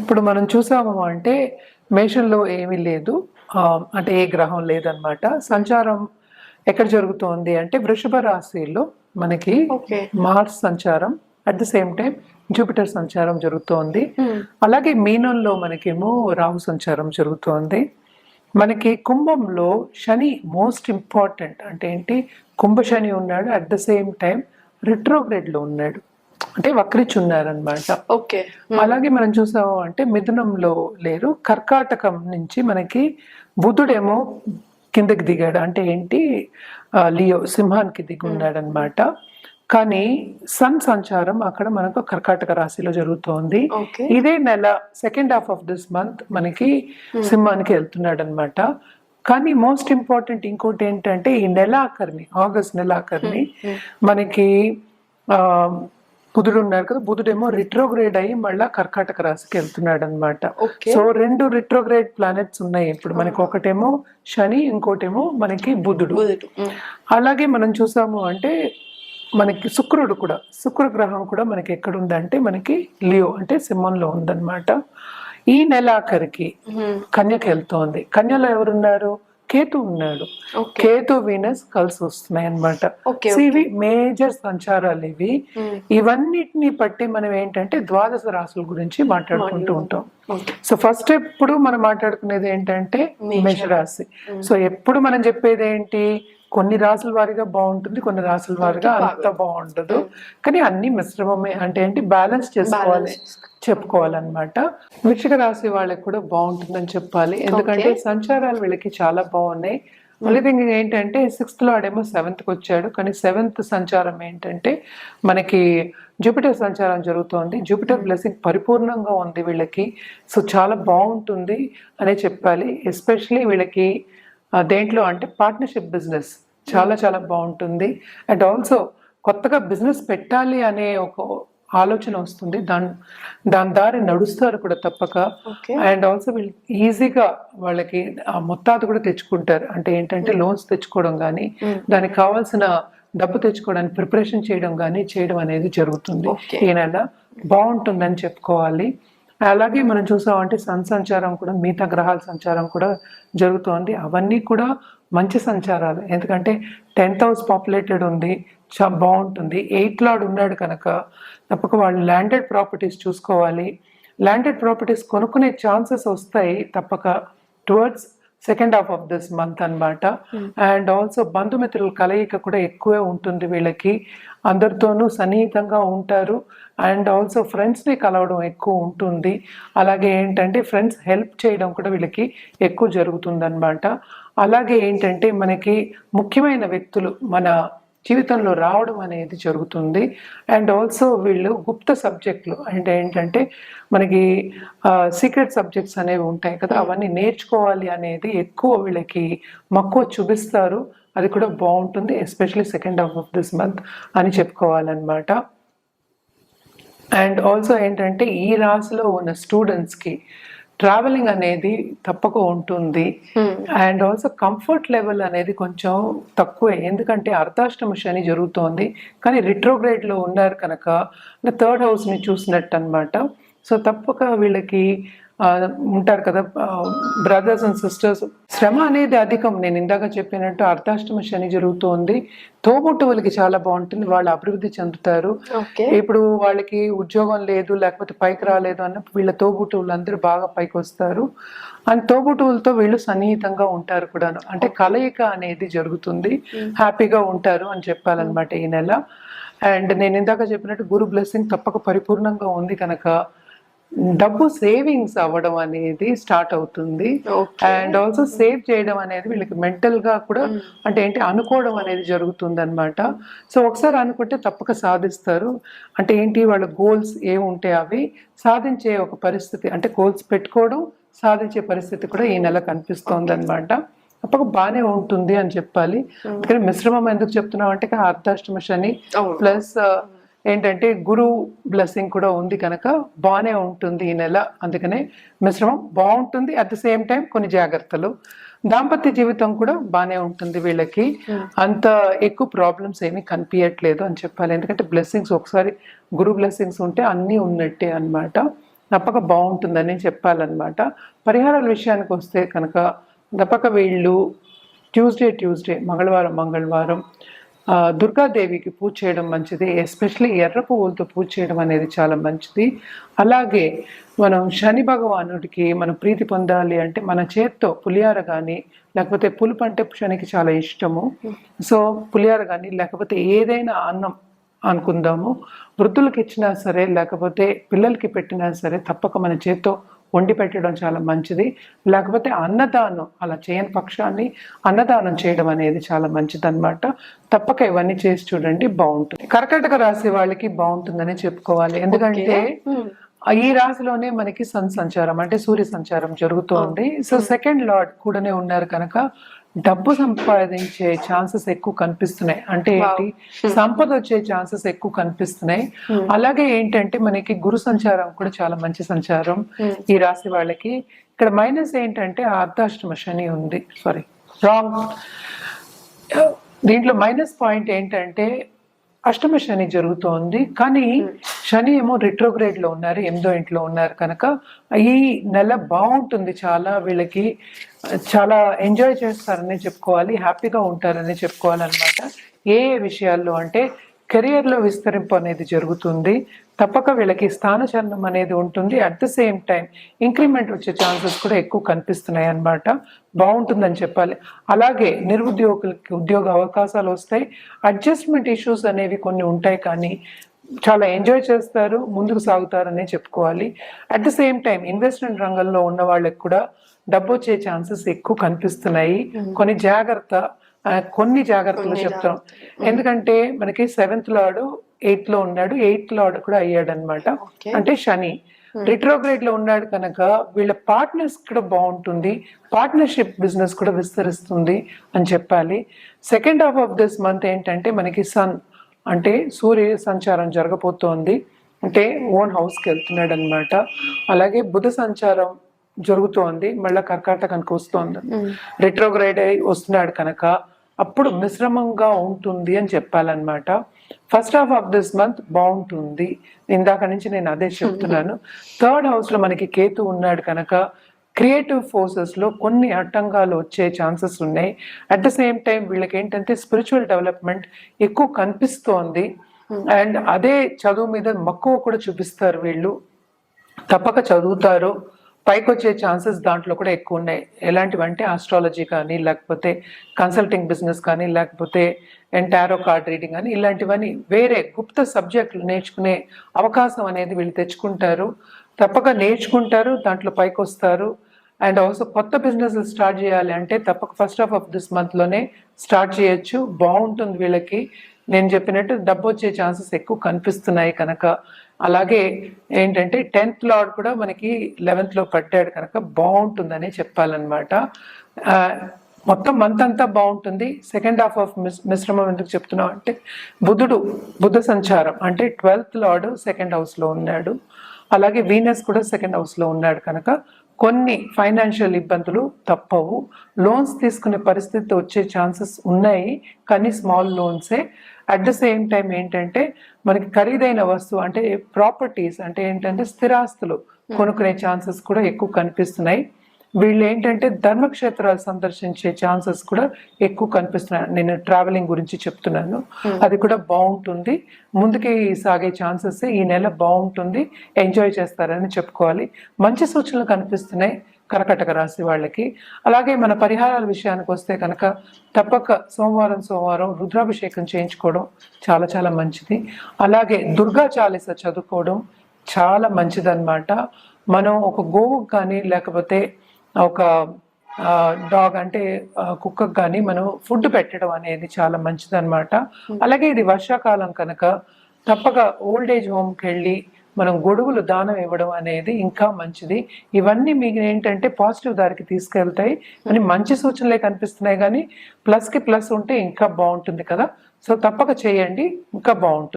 ఇప్పుడు మనం చూసాము అంటే మేషంలో ఏమీ లేదు. అంటే ఏ గ్రహం లేదనమాట. సంచారం ఎక్కడ జరుగుతోంది అంటే వృషభ రాశిలో మనకి ఓకే. మార్స్ సంచారం, at the same time Jupiter సంచారం జరుగుతోంది. అలాగే మీనంలో మనకేమో రాహు సంచారం జరుగుతోంది. మనకి కుంభంలో శని మోస్ట్ ఇంపార్టెంట్. అంటే ఏంటి, కుంభ శని ఉన్నాడు, అట్ ద సేమ్ టైం రిట్రోగ్రేడ్లో ఉన్నాడు, అంటే వక్రించి ఉన్నారనమాట. ఓకే. అలాగే మనం చూసాము అంటే మిథునంలో లేరు, కర్కాటకం నుంచి మనకి బుధుడేమో కిందకి దిగాడు. అంటే ఏంటి, లియో సింహానికి దిగి ఉన్నాడనమాట. కానీ సన్ సంచారం అక్కడ మనకు కర్కాటక రాశిలో జరుగుతోంది. ఓకే. ఇదే నెల second half of this month మనకి సింహానికి వెళ్తున్నాడు అనమాట. కానీ మోస్ట్ ఇంపార్టెంట్ ఇంకోటి ఏంటంటే ఈ నెలాఖరిని, ఆగస్ట్ నెలాఖరిని మనకి బుధుడు ఉన్నారు కదా, బుధుడేమో రిట్రోగ్రేడ్ అయ్యి మళ్ళా కర్కాటక రాశికి వెళ్తున్నాడు అనమాట. ఓకే. సో 2 రిట్రోగ్రేడ్ ప్లానెట్స్ ఉన్నాయి ఇప్పుడు మనకి. ఒకటేమో శని, ఇంకోటేమో మనకి బుధుడు. అలాగే మనం చూసాము అంటే మనకి శుక్రుడు కూడా, శుక్ర గ్రహం కూడా మనకి ఎక్కడుందంటే మనకి లియో అంటే సింహంలో ఉందన్నమాట. ఈ నెలాఖరికి కన్యకి వెళ్తోంది. కన్యలో ఎవరున్నారు, కేతు ఉన్నాడు. కేతు వీనస్ కలిసి వస్తున్నాయి అనమాట. ఇవి మేజర్ సంచారాలు ఇవి. ఇవన్నిటిని బట్టి మనం ఏంటంటే ద్వాదశ రాశుల గురించి మాట్లాడుకుంటూ ఉంటాం. సో ఫస్ట్ ఎప్పుడు మనం మాట్లాడుకునేది ఏంటంటే మేషరాశి. సో ఎప్పుడు మనం చెప్పేది ఏంటి, కొన్ని రాసుల వారిగా బాగుంటుంది, కొన్ని రాసుల వారిగా అంత బాగుండదు. కానీ అన్ని మిశ్రమమే. అంటే ఏంటి, బ్యాలెన్స్ చేసుకోవాలి, చెప్పుకోవాలన్నమాట. వృశ్చిక రాశి వాళ్ళకి కూడా బాగుంటుందని చెప్పాలి, ఎందుకంటే సంచారాలు వీళ్ళకి చాలా బాగున్నాయి. మళ్ళీ థింగ్ ఏంటంటే 6th లో ఆడేమో 7th వచ్చాడు. కానీ 7th సంచారం ఏంటంటే మనకి జూపిటర్ సంచారం జరుగుతోంది. జూపిటర్ బ్లెస్సింగ్ పరిపూర్ణంగా ఉంది వీళ్ళకి. సో చాలా బాగుంటుంది అనే చెప్పాలి. ఎస్పెషలీ వీళ్ళకి దేంట్లో అంటే పార్ట్నర్షిప్ బిజినెస్ చాలా చాలా బాగుంటుంది. అండ్ ఆల్సో కొత్తగా బిజినెస్ పెట్టాలి అనే ఒక ఆలోచన వస్తుంది, దాని దారి నడుస్తారు కూడా తప్పక. అండ్ ఆల్సో వీళ్ళు ఈజీగా వాళ్ళకి మొత్తాలు కూడా తెచ్చుకుంటారు. అంటే ఏంటంటే లోన్స్ తెచ్చుకోవడం కానీ, దానికి కావాల్సిన డబ్బు తెచ్చుకోవడానికి ప్రిపరేషన్ చేయడం అనేది జరుగుతుంది. ఈ నెల బాగుంటుందని చెప్పుకోవాలి. అలాగే మనం చూసామంటే సన్ సంచారం కూడా, మిగతా గ్రహాల సంచారం కూడా జరుగుతోంది. అవన్నీ కూడా మంచి సంచారాలు, ఎందుకంటే 10th హౌస్ పాపులేటెడ్ ఉంది, చాలా బాగుంటుంది. 8th లార్డ్ ఉన్నాడు కనుక తప్పక వాళ్ళు ల్యాండెడ్ ప్రాపర్టీస్ చూసుకోవాలి. ల్యాండెడ్ ప్రాపర్టీస్ కొనుక్కునే ఛాన్సెస్ వస్తాయి తప్పక towards second half of this month అనమాట. అండ్ ఆల్సో బంధుమిత్రుల కలయిక కూడా ఎక్కువే ఉంటుంది వీళ్ళకి, అందరితోనూ సన్నిహితంగా ఉంటారు. అండ్ ఆల్సో ఫ్రెండ్స్ని కలవడం ఎక్కువ ఉంటుంది. అలాగే ఏంటంటే ఫ్రెండ్స్ హెల్ప్ చేయడం కూడా వీళ్ళకి ఎక్కువ జరుగుతుంది అనమాట. అలాగే ఏంటంటే మనకి ముఖ్యమైన వ్యక్తులు మన జీవితంలో రావడం అనేది జరుగుతుంది. అండ్ ఆల్సో వీళ్ళు గుప్త సబ్జెక్టులు అంటే ఏంటంటే మనకి సీక్రెట్ సబ్జెక్ట్స్ అనేవి ఉంటాయి కదా, అవన్నీ నేర్చుకోవాలి అనేది ఎక్కువ వీళ్ళకి మక్కువ చూపిస్తారు. అది కూడా బాగుంటుంది, especially second half of this month అని చెప్పుకోవాలన్నమాట. అండ్ ఆల్సో ఏంటంటే ఈ రాశిలో ఉన్న స్టూడెంట్స్కి ట్రావెలింగ్ అనేది తప్పక ఉంటుంది. అండ్ ఆల్సో కంఫర్ట్ లెవెల్ అనేది కొంచెం తక్కువే, ఎందుకంటే అర్ధాష్టమ శని జరుగుతోంది. కానీ రిట్రోగ్రేడ్లో ఉన్నారు కనుక 3rd హౌస్ని చూసినట్టు అనమాట. సో తప్పక వీళ్ళకి ఉంటారు కదా బ్రదర్స్ అండ్ సిస్టర్స్, శ్రమ అనేది అధికం. నేను ఇందాక చెప్పినట్టు అర్ధాష్టమ శని జరుగుతోంది. తోబుట్టువులకి చాలా బాగుంటుంది, వాళ్ళు అభివృద్ధి చెందుతారు. ఇప్పుడు వాళ్ళకి ఉద్యోగం లేదు, లేకపోతే పైకి రాలేదు అన్నప్పుడు వీళ్ళ తోబుట్టువులు అందరూ బాగా పైకి వస్తారు. అండ్ తోబుట్టువులతో వీళ్ళు సన్నిహితంగా ఉంటారు కూడాను. అంటే కలయిక అనేది జరుగుతుంది, హ్యాపీగా ఉంటారు అని చెప్పాలన్నమాట ఈ నెల. అండ్ నేను ఇందాక చెప్పినట్టు గురు బ్లెస్సింగ్ తప్పక పరిపూర్ణంగా ఉంది కనుక డబ్బు సేవింగ్స్ అవ్వడం అనేది స్టార్ట్ అవుతుంది. అండ్ ఆల్సో సేవ్ చేయడం అనేది వీళ్ళకి మెంటల్ గా కూడా అంటే ఏంటి అనుకోవడం అనేది జరుగుతుంది అనమాట. సో ఒకసారి అనుకుంటే తప్పక సాధిస్తారు. అంటే ఏంటి, వాళ్ళ గోల్స్ ఏముంటే అవి సాధించే ఒక పరిస్థితి, అంటే గోల్స్ పెట్టుకోవడం సాధించే పరిస్థితి కూడా ఈ నెల కనిపిస్తోంది అనమాట. తప్పక బాగానే ఉంటుంది అని చెప్పాలి. అందుకని మిశ్రమం ఎందుకు చెప్తున్నాం అంటే అర్ధాష్టమ శని ప్లస్ ఏంటంటే గురు బ్లెస్సింగ్ కూడా ఉంది కనుక బాగానే ఉంటుంది ఈ నెల. అందుకనే మిశ్రమం బాగుంటుంది. అట్ ద సేమ్ టైం కొన్ని జాగ్రత్తలు. దాంపత్య జీవితం కూడా బాగానే ఉంటుంది వీళ్ళకి, అంత ఎక్కువ ప్రాబ్లమ్స్ ఏమీ కనిపించట్లేదు అని చెప్పాలి. ఎందుకంటే బ్లెస్సింగ్స్ ఒకసారి గురు బ్లెస్సింగ్స్ ఉంటే అన్నీ ఉన్నట్టే అనమాట. తప్పక బాగుంటుందని చెప్పాలన్నమాట. పరిహారాల విషయానికి వస్తే కనుక తప్పక వీళ్ళు ట్యూస్డే మంగళవారం దుర్గాదేవికి పూజ చేయడం మంచిది. ఎస్పెషల్లీ ఎర్ర పువ్వులతో పూజ చేయడం అనేది చాలా మంచిది. అలాగే మనం శని భగవానుడికి మనం ప్రీతి పొందాలి అంటే మన చేత్తో పులిహార కానీ, లేకపోతే పులుపు అంటే శనికి చాలా ఇష్టము. సో పులిహార కానీ, లేకపోతే ఏదైనా అన్నం అనుకుందాము, వృద్ధులకు ఇచ్చినా సరే లేకపోతే పిల్లలకి పెట్టినా సరే తప్పక మన చేత్తో వండి పెట్టడం చాలా మంచిది. లేకపోతే అన్నదానం అలా చేయని పక్షాన్ని అన్నదానం చేయడం అనేది చాలా మంచిది అనమాట. తప్పక ఇవన్నీ చేసి చూడండి, బాగుంటుంది. కర్కాటక రాశి వాళ్ళకి బాగుంటుందని చెప్పుకోవాలి. ఎందుకంటే ఈ రాశిలోనే మనకి సన్ సంచారం అంటే సూర్య సంచారం జరుగుతోంది. సో సెకండ్ లార్డ్ కూడానే ఉన్నారు కనుక డబ్బు సంపాదించే ఛాన్సెస్ ఎక్కువ కనిపిస్తున్నాయి. అంటే ఏంటి, సంపద వచ్చే ఛాన్సెస్ ఎక్కువ కనిపిస్తున్నాయి. అలాగే ఏంటంటే మనకి గురు సంచారం కూడా చాలా మంచి సంచారం ఈ రాశి వాళ్ళకి. ఇక్కడ మైనస్ ఏంటంటే అర్ధాష్టమ శని ఉంది, రాంగ్. దీంట్లో మైనస్ పాయింట్ ఏంటంటే అష్టమ శని జరుగుతోంది, కానీ శని ఏమో రిట్రోగ్రేడ్ లో ఉన్నారు, 8వ ఇంట్లో ఉన్నారు కనుక ఈ నెల బాగుంటుంది. చాలా వీళ్ళకి చాలా ఎంజాయ్ చేస్తారని చెప్పుకోవాలి, హ్యాపీగా ఉంటారని చెప్పుకోవాలన్నమాట. ఏ విషయాల్లో అంటే కెరియర్లో విస్తరింపు అనేది జరుగుతుంది. తప్పక వీళ్ళకి స్థానచలనం అనేది ఉంటుంది. At the same time increment వచ్చే ఛాన్సెస్ కూడా ఎక్కువ కనిపిస్తున్నాయి అన్నమాట. బాగుంటుందని చెప్పాలి. అలాగే నిరుద్యోగులకి ఉద్యోగ అవకాశాలు వస్తాయి. అడ్జస్ట్మెంట్ ఇష్యూస్ అనేవి కొన్ని ఉంటాయి, కానీ చాలా ఎంజాయ్ చేస్తారు, ముందుకు సాగుతారనే చెప్పుకోవాలి. At the same time investment రంగంలో ఉన్న వాళ్ళకి కూడా డబ్బు వచ్చే ఛాన్సెస్ ఎక్కువ కనిపిస్తున్నాయి. కొన్ని జాగ్రత్తలు చెప్తాం. ఎందుకంటే మనకి 7th లార్డ్ 8th లో ఉన్నాడు, 8th లార్డ్ కూడా అయ్యాడు అనమాట. అంటే శని రిట్రోగ్రేడ్ లో ఉన్నాడు కనుక వీళ్ళ పార్ట్నర్స్ కూడా బాగుంటుంది, పార్ట్నర్షిప్ బిజినెస్ కూడా విస్తరిస్తుంది అని చెప్పాలి. Second half of this month ఏంటంటే మనకి సన్ అంటే సూర్య సంచారం జరగబోతోంది, అంటే ఓన్ హౌస్కి వెళ్తున్నాడు అనమాట. అలాగే బుధ సంచారం జరుగుతోంది, మళ్ళీ కర్కాటకానికి వస్తోంది, రిట్రోగ్రేడ్ అయి వస్తున్నాడు కనుక అప్పుడు మిశ్రమంగా ఉంటుంది అని చెప్పాలన్నమాట. First half of this month బాగుంటుంది, ఇందాక నుంచి నేను అదే చెప్తున్నాను. 3rd హౌస్ లో మనకి కేతు ఉన్నాడు కనుక క్రియేటివ్ ఫోర్సెస్ లో కొన్ని ఆటంకాలు వచ్చే ఛాన్సెస్ ఉన్నాయి. అట్ ద సేమ్ టైం వీళ్ళకి ఏంటంటే స్పిరిచువల్ డెవలప్మెంట్ ఎక్కువ కనిపిస్తోంది. అండ్ అదే చదువు మీద మక్కువ కూడా చూపిస్తారు వీళ్ళు, తప్పక చదువుతారు, పైకి వచ్చే ఛాన్సెస్ దాంట్లో కూడా ఎక్కువ ఉన్నాయి. ఎలాంటివంటే ఆస్ట్రాలజీ కానీ, లేకపోతే కన్సల్టింగ్ బిజినెస్ కానీ, లేకపోతే టారో కార్డ్ రీడింగ్ కానీ, ఇలాంటివన్నీ వేరే గుప్త సబ్జెక్టులు నేర్చుకునే అవకాశం అనేది వీళ్ళు తెచ్చుకుంటారు. తప్పక నేర్చుకుంటారు, దాంట్లో పైకి వస్తారు. అండ్ ఆల్సో కొత్త బిజినెస్ స్టార్ట్ చేయాలి అంటే తప్పక ఫస్ట్ హాఫ్ ఆఫ్ దిస్ మంత్లోనే స్టార్ట్ చేయొచ్చు, బాగుంటుంది వీళ్ళకి. నేను చెప్పినట్టు డబ్బు వచ్చే ఛాన్సెస్ ఎక్కువ కనిపిస్తున్నాయి కనుక. అలాగే ఏంటంటే 10th లార్డ్ కూడా మనకి 11th లో పట్టాడు కనుక బాగుంటుందని చెప్పాలన్నమాట. మొత్తం మంత్ అంతా బాగుంటుంది. సెకండ్ హాఫ్ ఆఫ్ మిశ్రమం ఎందుకు చెప్తున్నాం అంటే బుధ సంచారం అంటే 12th లార్డ్ 2nd house లో ఉన్నాడు. అలాగే వీనస్ కూడా 2nd house లో ఉన్నాడు కనుక కొన్ని ఫైనాన్షియల్ ఇబ్బందులు తప్పవు. లోన్స్ తీసుకునే పరిస్థితి వచ్చే ఛాన్సెస్ ఉన్నాయి, కానీ స్మాల్ లోన్సే. అట్ ద సేమ్ టైం ఏంటంటే మనకి ఖరీదైన వస్తువు అంటే ప్రాపర్టీస్ అంటే ఏంటంటే స్థిరాస్తులు కొనుక్కునే ఛాన్సెస్ కూడా ఎక్కువ కనిపిస్తున్నాయి. వీళ్ళు ఏంటంటే ధర్మక్షేత్రాలు సందర్శించే ఛాన్సెస్ కూడా ఎక్కువ కనిపిస్తున్నాయి. నేను ట్రావెలింగ్ గురించి చెప్తున్నాను, అది కూడా బాగుంటుంది. ముందుకి సాగే ఛాన్సెస్ ఈ నెల బాగుంటుంది, ఎంజాయ్ చేస్తారని చెప్పుకోవాలి. మంచి సూచనలు కనిపిస్తున్నాయి కర్కాటక రాశి వాళ్ళకి. అలాగే మన పరిహారాల విషయానికి వస్తే కనుక తప్పక సోమవారం రుద్రాభిషేకం చేయించుకోవడం చాలా చాలా మంచిది. అలాగే దుర్గా చాలీస చదువుకోవడం చాలా మంచిదన్నమాట. మనం ఒక గోవుకు కానీ లేకపోతే ఒక డాగ్ అంటే కుక్కకు కానీ మనం ఫుడ్ పెట్టడం అనేది చాలా మంచిదన్నమాట. అలాగే ఇది వర్షాకాలం కనుక తప్పక ఓల్డ్ ఏజ్ హోమ్కి వెళ్ళి మనం గొడుగులు దానం ఇవ్వడం అనేది ఇంకా మంచిది. ఇవన్నీ మీకు ఏంటంటే పాజిటివ్ దారికి తీసుకెళ్తాయి అని మంచి సూచనలే కనిపిస్తున్నాయి, కానీ ప్లస్కి ప్లస్ ఉంటే ఇంకా బాగుంటుంది కదా. సో తప్పక చేయండి, ఇంకా బాగుంటుంది.